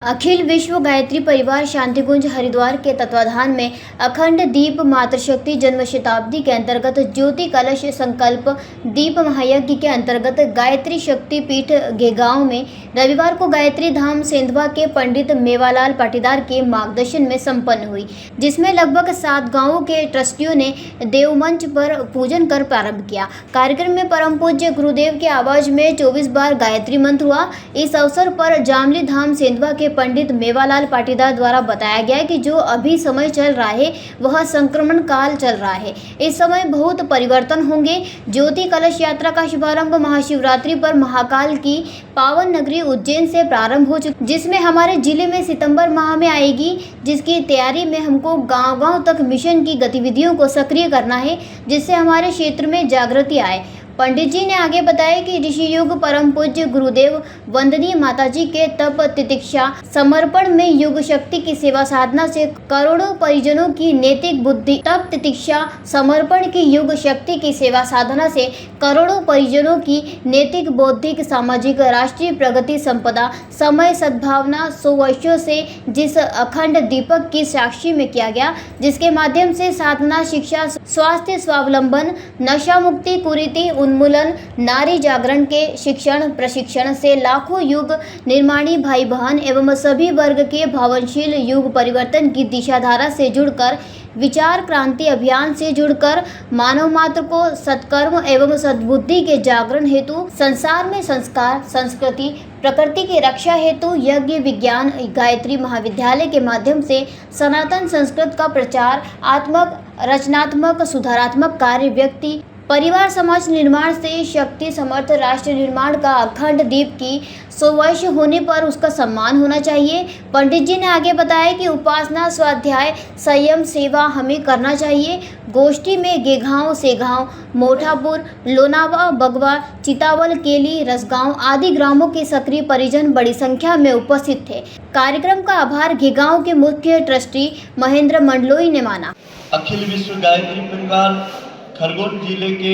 अखिल विश्व गायत्री परिवार शांतिकुंज हरिद्वार के तत्वाधान में अखंड दीप मातृशक्ति जन्म शताब्दी के अंतर्गत ज्योति कलश संकल्प दीप महायज्ञ के अंतर्गत गायत्री शक्ति पीठ घेगांव में रविवार को गायत्री धाम सेंधवा के पंडित मेवालाल पाटीदार के मार्गदर्शन में संपन्न हुई, जिसमें लगभग 7 गांवों के ट्रस्टियों ने देवमंच पर पूजन कर प्रारंभ किया। कार्यक्रम में परम पूज्य गुरुदेव के आवाज में 24 बार गायत्री मंत्र हुआ। इस अवसर पर जामली धाम सेंधवा के पंडित मेवालाल पाटीदार द्वारा बताया गया कि जो अभी समय चल रहा है वह संक्रमण काल चल रहा है। इस समय बहुत परिवर्तन होंगे। ज्योति कलश यात्रा का शुभारंभ महाशिवरात्रि पर महाकाल की पावन नगरी उज्जैन से प्रारंभ हो चुकी, जिसमें हमारे जिले में सितंबर माह में आएगी, जिसकी तैयारी में हमको गांव-गांव तक मिशन की गतिविधियों को सक्रिय करना है, जिससे हमारे क्षेत्र में जागृति आए। पंडित जी ने आगे बताया कि ऋषि युग परम पूज्य गुरुदेव वंदनीय माताजी के तप तितिक्षा समर्पण में युग शक्ति की सेवा साधना से करोड़ों परिजनों की नैतिक बुद्धि, तप तितिक्षा समर्पण की युग शक्ति की सेवा साधना से करोड़ों परिजनों की नैतिक, बौद्धिक, सामाजिक, राष्ट्रीय प्रगति, संपदा, समय, सद्भावना 100 वर्षों से जिस अखंड दीपक की साक्षी में किया गया, जिसके माध्यम से साधना, शिक्षा, स्वास्थ्य, स्वावलंबन, नशा मुक्ति, कुरीति उन्मूलन, नारी जागरण के शिक्षण प्रशिक्षण से लाखों युग निर्माणी भाई बहन एवं सभी वर्ग के भावनशील युग परिवर्तन की दिशाधारा से जुड़कर, विचार क्रांति अभियान से जुड़कर मानव मात्र को सत्कर्म एवं सद्बुद्धि के जागरण हेतु, संसार में संस्कार, संस्कृति, प्रकृति की रक्षा हेतु यज्ञ विज्ञान गायत्री महाविद्यालय के माध्यम से सनातन संस्कृत का प्रचार, आत्मक रचनात्मक सुधारात्मक कार्य, व्यक्ति परिवार समाज निर्माण से शक्ति समर्थ राष्ट्र निर्माण का अखंड दीप की 100 वर्ष होने पर उसका सम्मान होना चाहिए। पंडित जी ने आगे बताया कि उपासना, स्वाध्याय, संयम, सेवा हमें करना चाहिए। गोष्ठी में घेगांव, सेगांव, मोठापुर, लोनावा, बगवा, चितावल, केली, रसगांव आदि ग्रामों के सक्रिय परिजन बड़ी संख्या में उपस्थित थे। कार्यक्रम का आभार घेगांव के मुख्य ट्रस्टी महेंद्र मंडलोई ने माना। अखिल विश्व गायत्री परिवार खरगोन जिले के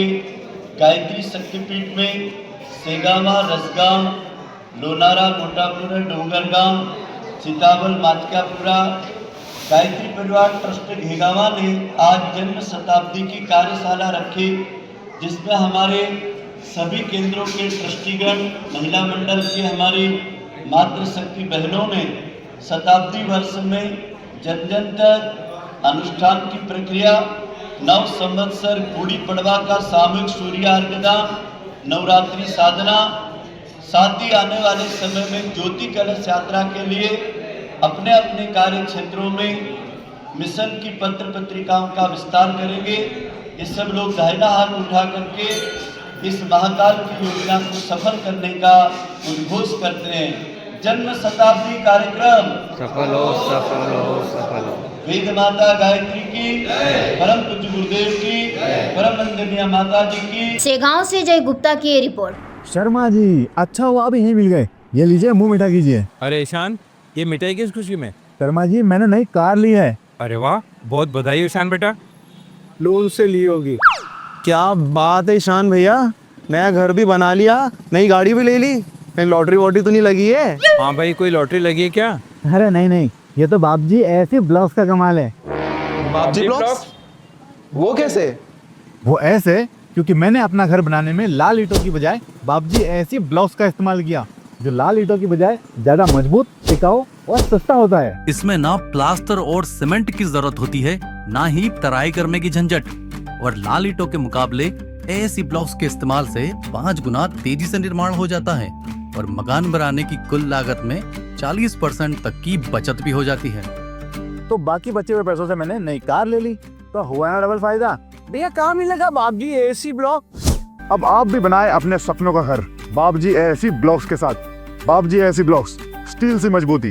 गायत्री शक्तिपीठ में सेगावा, रसगांव, लोनारा, मोटापुर, डोंगरगांव, चितावल, माचकापुरा गायत्री परिवार ट्रस्ट घेगावा ने आज जन्म शताब्दी की कार्यशाला रखी, जिसमें हमारे सभी केंद्रों के ट्रस्टीगण, महिला मंडल के हमारी मातृशक्ति बहनों ने शताब्दी वर्ष में जन जन तक अनुष्ठान की प्रक्रिया, नव संवत्सर गुड़ी पड़वा का सामूहिक सूर्यार्घदान, नवरात्रि साधना, साथ ही आने वाले समय में ज्योति कलश यात्रा के लिए अपने अपने कार्य क्षेत्रों में मिशन की पत्र पत्रिकाओं का विस्तार करेंगे। ये सब लोग दाहिना हाथ उठा करके इस महाकाल की योजना को सफल करने का उद्घोष करते हैं। जन्म शताब्दी कार्यक्रम सफल हो, सफल हो, सफल हो। वेद माता गायत्री की, परम पूज्य गुरुदेव की, परम वंदनीय माता जी की। सेगांव से जय गुप्ता की ये रिपोर्ट। शर्मा जी, अच्छा हुआ अभी यहीं मिल गए। ये लीजिए, मुंह मीठा कीजिए। अरे ईशान, ये मिठाई किस खुशी में? शर्मा जी, मैंने नई कार ली है। अरे वाह, बहुत बधाई ईशान बेटा। लोन से ली होगी। क्या बात है ईशान भैया, नया घर भी बना लिया, नई गाड़ी भी ले ली, कहीं लॉटरी वॉटरी तो नहीं लगी है? हाँ भाई, कोई लॉटरी लगी है क्या? अरे नहीं, ये तो बाप जी ऐसे ब्लॉक्स का कमाल है। बापजी ब्लॉक्स? वो कैसे? वो ऐसे क्योंकि मैंने अपना घर बनाने में लाल ईंटों की बजाय बाप जी ऐसी ब्लॉक्स का इस्तेमाल किया, जो लाल ईंटों की बजाय ज्यादा मजबूत, टिकाऊ और सस्ता होता है। इसमें ना प्लास्टर और सीमेंट की जरूरत होती है, ना ही तराई करने की झंझट, और लाल ईंटों के मुकाबले ऐसी ब्लॉक्स के इस्तेमाल से 5 गुना तेजी से निर्माण हो जाता है और मकान बनाने की कुल लागत में 40% तक की बचत भी हो जाती है। तो बाकी बचे हुए पैसों से मैंने नई कार ले ली, तो हुआ ना डबल फायदा। भैया कहाँ मिलेगा बाप जी एसी ब्लॉक? अब आप भी बनाए अपने सपनों का घर बाप जी ऐसी ब्लॉक्स के साथ। बाप जी ऐसी ब्लॉक्स, स्टील से मजबूती।